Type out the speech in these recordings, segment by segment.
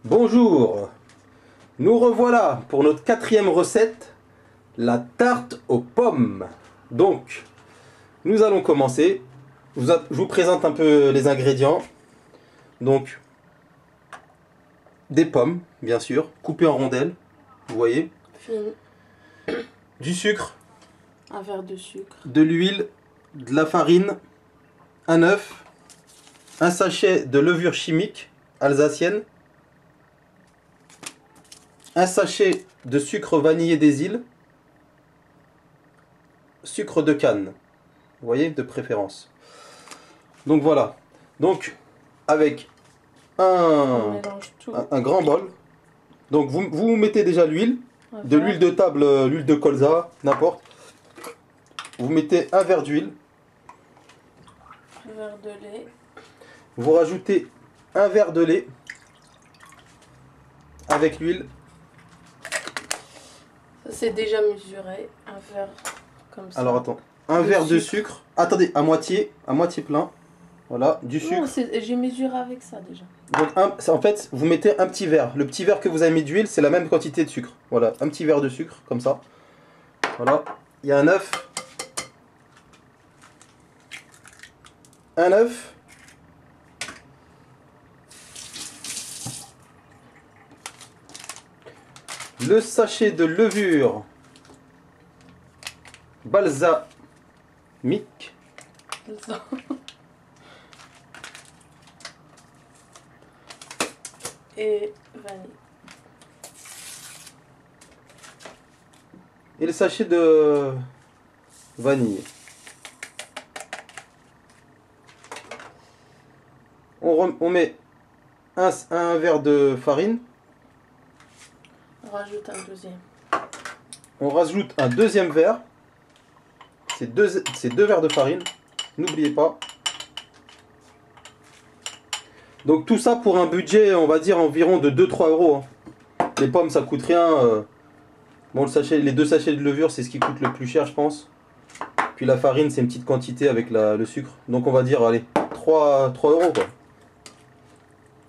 Bonjour, nous revoilà pour notre quatrième recette, la tarte aux pommes. Donc, nous allons commencer. Je vous présente un peu les ingrédients. Donc, des pommes, bien sûr, coupées en rondelles, vous voyez. Fine. Du sucre, Un verre de sucre. de l'huile, de la farine, un œuf, un sachet de levure chimique alsacienne, un sachet de sucre vanillé des îles, sucre de canne, vous voyez, de préférence. Donc voilà. Donc avec On mélange tout. un grand bol. Donc vous mettez déjà l'huile, de l'huile de table, l'huile de colza, n'importe. Vous mettez un verre d'huile. Un verre de lait. Vous rajoutez un verre de lait avec l'huile. Ça c'est déjà mesuré. Un verre comme ça. Alors attends, un verre de sucre. Attendez, à moitié plein. Voilà, du sucre. J'ai mesuré avec ça déjà. Donc en fait, vous mettez un petit verre. Le petit verre que vous avez mis d'huile, c'est la même quantité de sucre. Voilà, un petit verre de sucre, comme ça. Voilà, il y a un œuf. Un œuf. Le sachet de levure balsamique. Et vanille. Et le sachet de vanille. On met un verre de farine. On rajoute un deuxième. On rajoute un deuxième verre. C'est deux verres de farine. N'oubliez pas. Donc tout ça pour un budget, on va dire, environ de 2-3 euros. Les pommes, ça coûte rien. Bon, les deux sachets de levure, c'est ce qui coûte le plus cher, je pense. Puis la farine, c'est une petite quantité avec le sucre. Donc on va dire, allez, 3 euros quoi.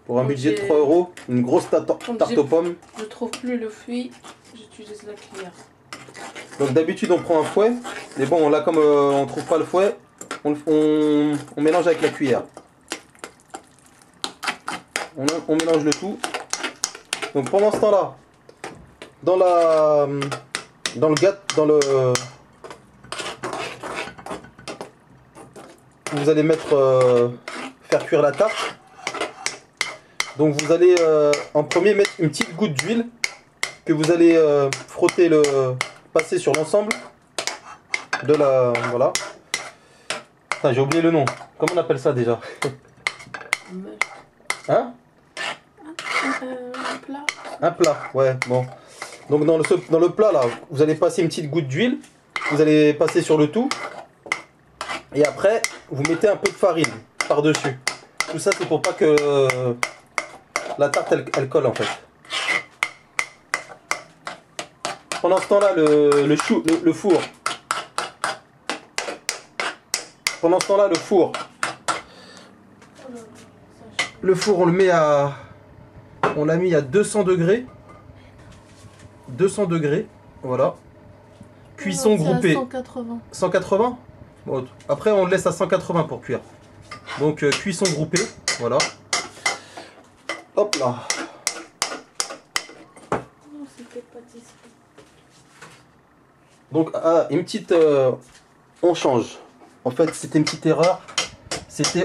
Pour un budget de 3 euros, une grosse tarte aux pommes. Je trouve plus le fouet, j'utilise la cuillère. Donc d'habitude on prend un fouet. Mais bon, là comme on trouve pas le fouet, on mélange avec la cuillère. On mélange le tout. Donc pendant ce temps-là, vous allez faire cuire la tarte. Donc vous allez en premier mettre une petite goutte d'huile que vous allez passer sur l'ensemble de la... Voilà. J'ai oublié le nom. Comment on appelle ça déjà? Hein? Un plat. Un plat, ouais, bon. Donc dans le plat là, vous allez passer une petite goutte d'huile. Vous allez passer sur le tout. Et après, vous mettez un peu de farine par-dessus. Tout ça c'est pour pas que la tarte elle colle en fait. Pendant ce temps-là, le four. Pendant ce temps-là, le four. Le four, on le met à... On l'a mis à 200 degrés. 200 degrés, voilà. Cuisson groupée. 180. 180 bon, après, on le laisse à 180 pour cuire. Donc, cuisson groupée, voilà. Hop là. Non, c'était pâtisserie. Donc, une petite... on change. En fait, c'était une petite erreur.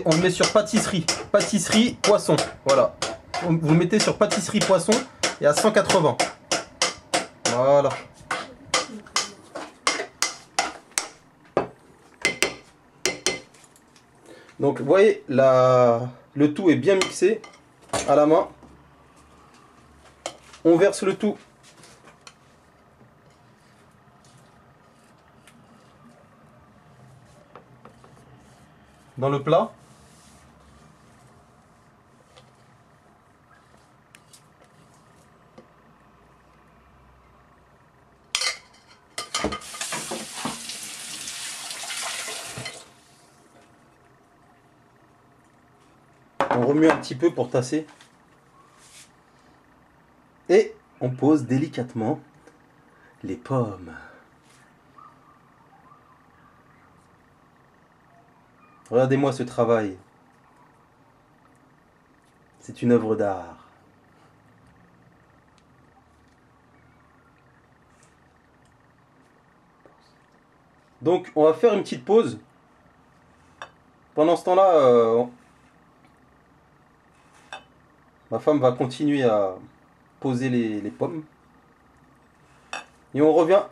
On le met sur pâtisserie. Pâtisserie, poisson. Voilà. Vous le mettez sur pâtisserie, poisson et à 180. Voilà. Donc, vous voyez, le tout est bien mixé à la main. On verse le tout dans le plat. On remue un petit peu pour tasser. Et on pose délicatement les pommes. Regardez-moi ce travail. C'est une œuvre d'art. Donc on va faire une petite pause. Pendant ce temps-là, ma femme va continuer à poser les pommes. Et on revient.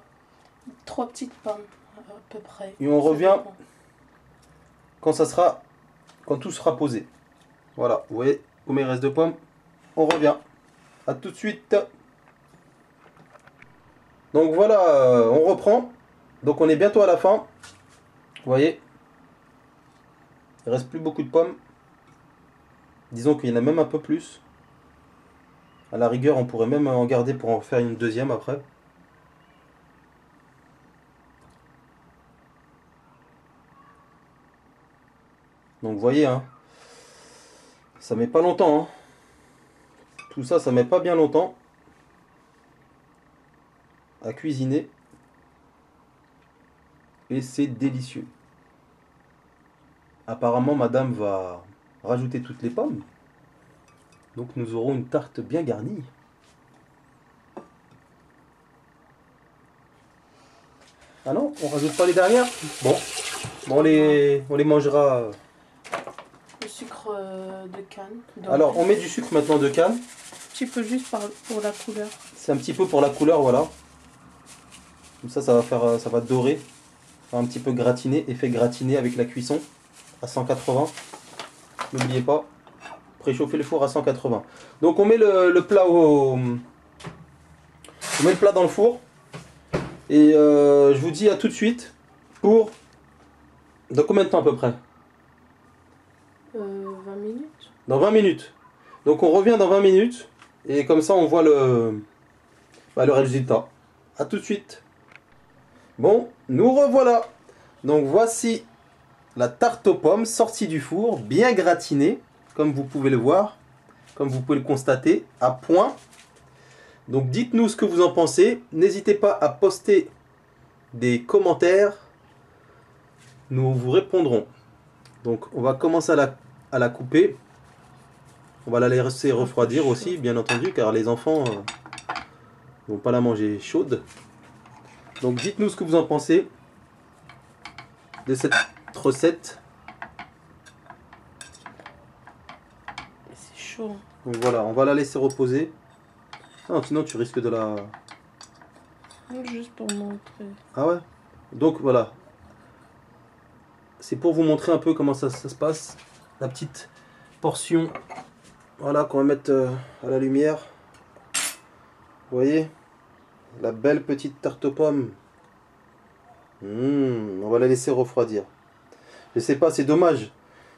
3 petites pommes, à peu près. Et on Ça revient dépend. quand tout sera posé. Voilà, vous voyez combien il reste de pommes. On revient. A tout de suite. Donc voilà, on reprend. Donc on est bientôt à la fin. Vous voyez, il reste plus beaucoup de pommes. Disons qu'il y en a même un peu plus. À la rigueur, on pourrait même en garder pour en faire une deuxième après. Donc vous voyez, hein, ça met pas longtemps. Hein. Tout ça, ça met pas bien longtemps à cuisiner. Et c'est délicieux. Apparemment, madame va rajouter toutes les pommes. Donc nous aurons une tarte bien garnie. Ah non, on rajoute pas les dernières? Bon, on les mangera. Le sucre de canne. Alors, on met du sucre maintenant de canne. Un petit peu juste pour la couleur. C'est un petit peu pour la couleur, voilà. Comme ça va faire, ça va dorer. Un petit peu gratiner, effet gratiné avec la cuisson à 180. N'oubliez pas, préchauffer le four à 180. Donc on met le plat on met le plat dans le four. Et je vous dis à tout de suite pour... Dans combien de temps à peu près? 20 minutes. Dans 20 minutes. Donc on revient dans 20 minutes. Et comme ça on voit le résultat. A tout de suite. Bon, nous revoilà. Donc voici la tarte aux pommes sortie du four, bien gratinée, comme vous pouvez le voir, comme vous pouvez le constater, à point. Donc dites-nous ce que vous en pensez. N'hésitez pas à poster des commentaires. Nous vous répondrons. Donc on va commencer à la couper. On va la laisser refroidir aussi, bien entendu, car les enfants ne vont pas la manger chaude. Donc dites-nous ce que vous en pensez de cette recette. C'est chaud. Donc voilà, on va la laisser reposer. Non, sinon tu risques de la... Juste pour montrer. Ah ouais? Donc voilà. C'est pour vous montrer un peu comment ça se passe. La petite portion, voilà, qu'on va mettre à la lumière. Vous voyez? La belle petite tarte aux pommes. On va la laisser refroidir. Je sais pas, c'est dommage.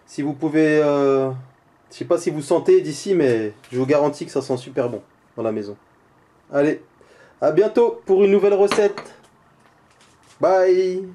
Si vous pouvez... je sais pas si vous sentez d'ici, mais je vous garantis que ça sent super bon dans la maison. Allez, à bientôt pour une nouvelle recette. Bye!